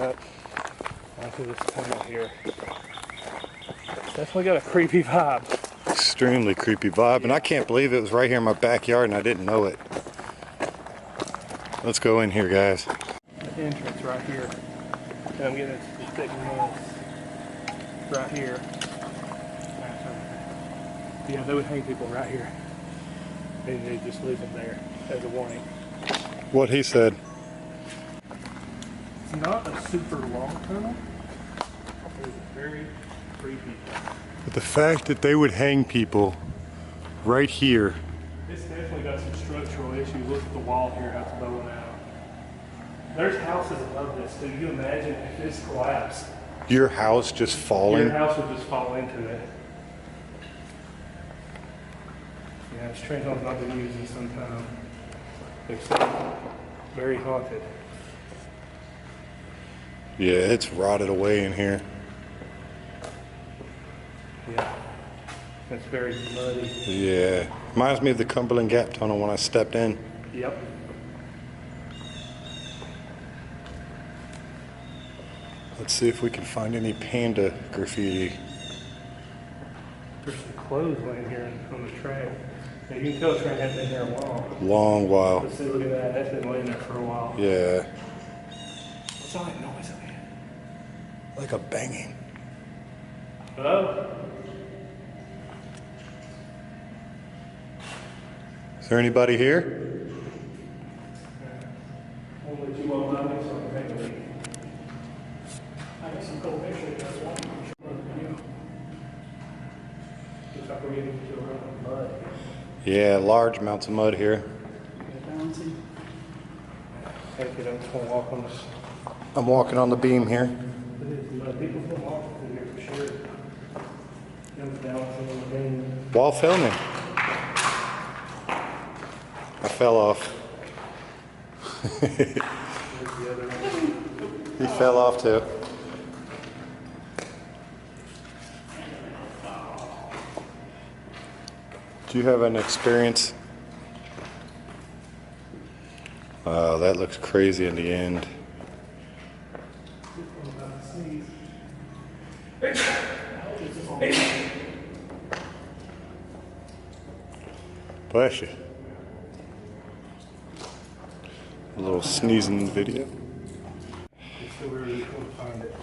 up onto this tunnel here. Definitely got a creepy vibe. Extremely creepy vibe, and I can't believe it was right here in my backyard and I didn't know it. Let's go in here, guys. The entrance right here. And I'm getting this thick mud right here. Yeah, they would hang people right here. And they just leave them there as a warning. What he said. It's not a super long tunnel. It's very creepy. But the fact that they would hang people right here. It's definitely got some structural issues. Look at the wall here, how it's blowing out. There's houses above this, so you can imagine if this collapsed. Your house just falling? Your house would just fall into it. Yeah, this train home's not been used in some time. Except very haunted. Yeah, it's rotted away in here. Yeah, it's very muddy. Yeah, reminds me of the Cumberland Gap tunnel when I stepped in. Yep. Let's see if we can find any panda graffiti. There's some clothes laying here on the train. And you can tell the train hasn't been there a while. Long while. Let's see, look at that. That's been laying there for a while. Yeah. What's all that noise up here? Like a banging. Hello? Is there anybody here? I'll let you all know so I can take a leak. I got some cool pictures. That's one. Looks like we're getting into a run of mud. Yeah, large amounts of mud here. Take it, I'm just going to walk on this. I'm walking on the beam here. People can walk through here for sure. Balancing on the beam. While filming. I fell off. He fell off too. Do you have an experience? Wow, that looks crazy in the end. Bless you. A little sneezing video. It's still really cool to find it.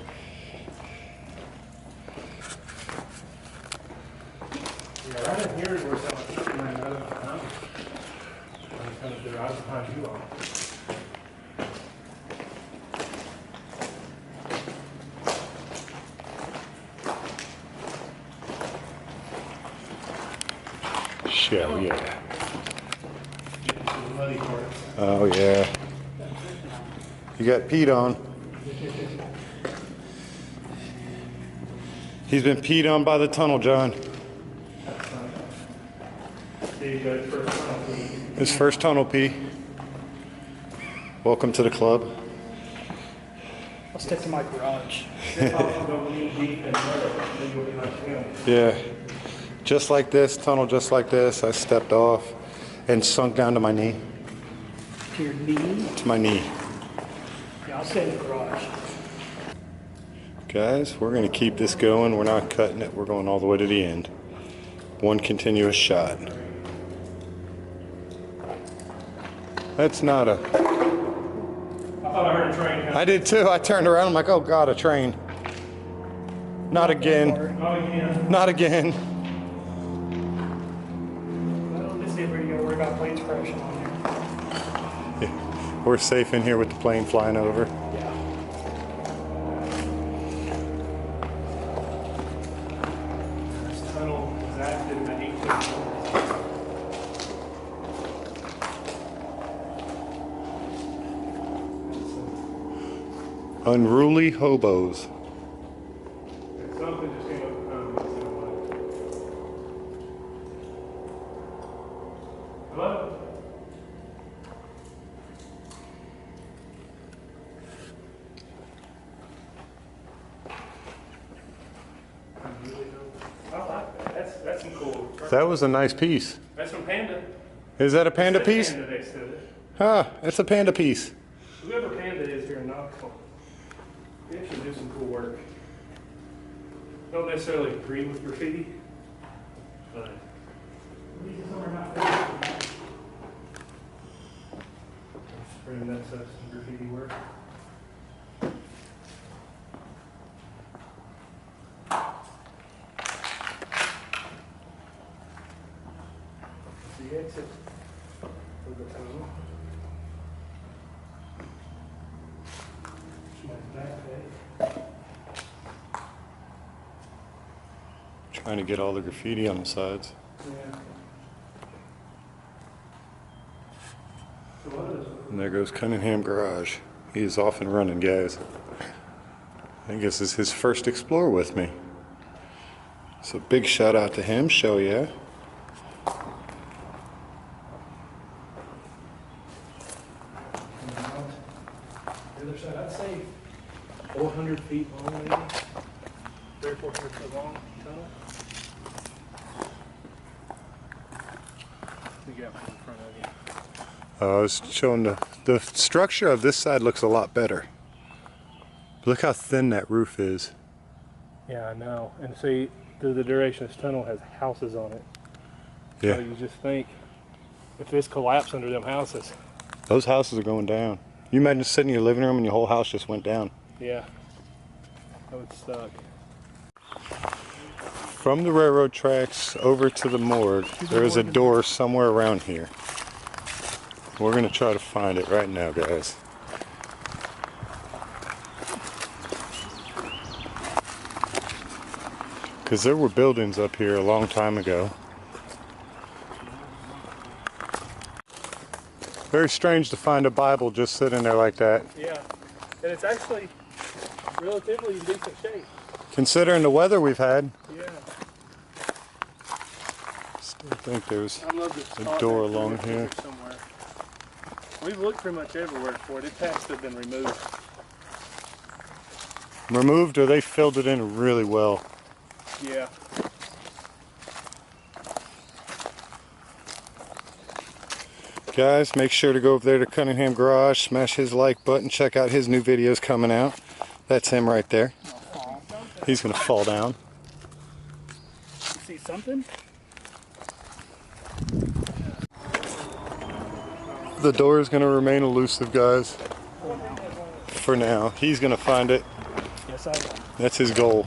Yeah, right in here is where someone might know the house. I'm kind of derived behind you all. Shell, yeah. The muddy parts. Oh, yeah. You got peed on. He's been peed on by the tunnel, John. His first tunnel pee. Welcome to the club. I'll stick to my garage. Yeah. Just like this, tunnel just like this, I stepped off and sunk down to my knee. To your knee? To my knee. Yeah, I'll stay in the garage. Guys, we're going to keep this going. We're not cutting it. We're going all the way to the end. One continuous shot. That's not a... I thought I heard a train coming. I did too. I turned around. I'm like, oh God, a train. Not again. Not again. Not again. Well, this is where you gotta worry about planes crashing on here. Yeah, we're safe in here with the plane flying over. Yeah. This tunnel was active in the 1800s. Unruly hobos. Something just came up and hello? I like that. That's some cool. That was a nice piece. That's from Panda. Is that a panda piece? Panda next to it. Huh, it's a panda piece. Whoever Panda is here in Knoxville. actually do some cool work. Don't necessarily agree with graffiti, but these are some are not finished. Pretty mess up some graffiti work. The exit for the tunnel. Trying to get all the graffiti on the sides. Yeah. So what is it? And there goes Cunningham Garage. He is off and running, guys. I guess this is his first explore with me. So big shout out to him, show ya. The other side, I'd say 400 feet long, maybe. 300 or 400 foot long tunnel. You got one in front of you. I was showing the structure of this side looks a lot better. Look how thin that roof is. Yeah, I know. And see, through the duration, this tunnel has houses on it. Yeah. So you just think, if this collapsed under them houses. Those houses are going down. You imagine sitting in your living room and your whole house just went down. Yeah. I would stuck. From the railroad tracks over to the morgue, there is a door somewhere around here. We're going to try to find it right now, guys. Because there were buildings up here a long time ago. Very strange to find a Bible just sitting there like that. Yeah. And it's actually relatively in decent shape. Considering the weather we've had. Yeah. I think there's I love this a door along here. Somewhere. We've looked pretty much everywhere for it. It has to have been removed. Removed, or they filled it in really well. Yeah. Guys, make sure to go over there to Cunningham Garage, smash his like button, check out his new videos coming out. That's him right there. He's gonna fall down. See something? The door is gonna remain elusive, guys. For now. He's gonna find it. Yes, I will. That's his goal.